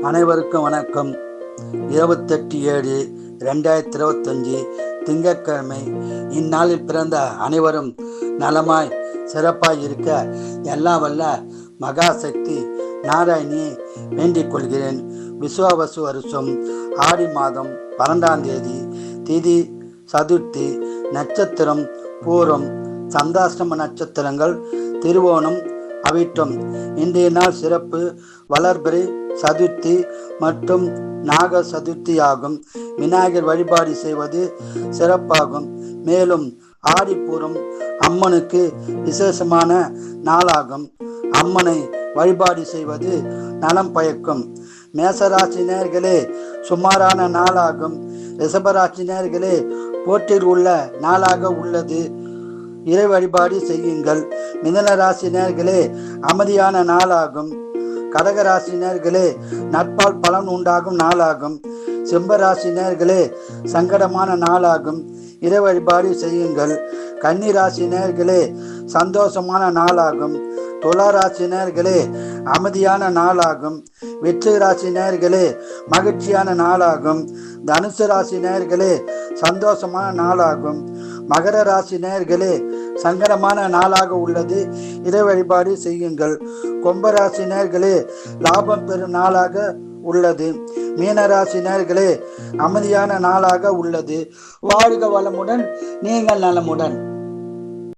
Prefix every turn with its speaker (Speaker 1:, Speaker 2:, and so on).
Speaker 1: அனைவருக்கும் வணக்கம். 28/7/2025 திங்கட்கிழமை. இந்நாளில் பிறந்த அனைவரும் நலமாய் சிறப்பாய் இருக்க எல்லாம் வல்ல மகாசக்தி நாராயணியை வேண்டிக் கொள்கிறேன். விசுவாவசு வருஷம் ஆடி மாதம் 12ஆம் தேதி, திதி சதுர்த்தி, நட்சத்திரம் பூரம், சந்தாஷ்டம நட்சத்திரங்கள் திருவோணம், அவிட்டம். இன்றைய நாள் சிறப்பு வளர்பிறை சதுர்த்தி மற்றும் நாக சதுர்த்தி ஆகும். விநாயகர் வழிபாடு செய்வது சிறப்பாகும். மேலும் ஆடிப்பூரம் அம்மனுக்கு விசேஷமான நாளாகும். அம்மனை வழிபாடு செய்வது நலம் பயக்கும். மேசராசி நேயர்களே, சுமாரான நாளாகும். ரிஷபராசி நேயர்களே, போட்டியில் உள்ள நாளாக உள்ளது. இறை வழிபாடு செய்யுங்கள். மிதுன ராசி நேயர்களே, அமைதியான நாளாகும். கடகராசி நேயர்களே, நட்பால் பலன் உண்டாகும் நாளாகும். சிம்மராசி நேயர்களே, சங்கடமான நாளாகும். இறை வழிபாடு செய்யுங்கள். கன்னி ராசி நேயர்களே, சந்தோஷமான நாளாகும். துலா ராசி நேயர்களே, அமைதியான நாளாகும். விருச்சிக ராசி நேயர்களே, மகிழ்ச்சியான நாளாகும். தனுசு ராசி நேயர்களே, சந்தோஷமான நாளாகும். மகர ராசி நேயர்களே, சங்கடமான நாளாக உள்ளது. இறை வழிபாடு செய்யுங்கள். கும்பராசி நேயர்களே, லாபம் பெறும் நாளாக உள்ளது. மீனராசி நேயர்களே, அமைதியான நாளாக உள்ளது. வாழ்க வளமுடன், நீங்கள் நலமுடன்.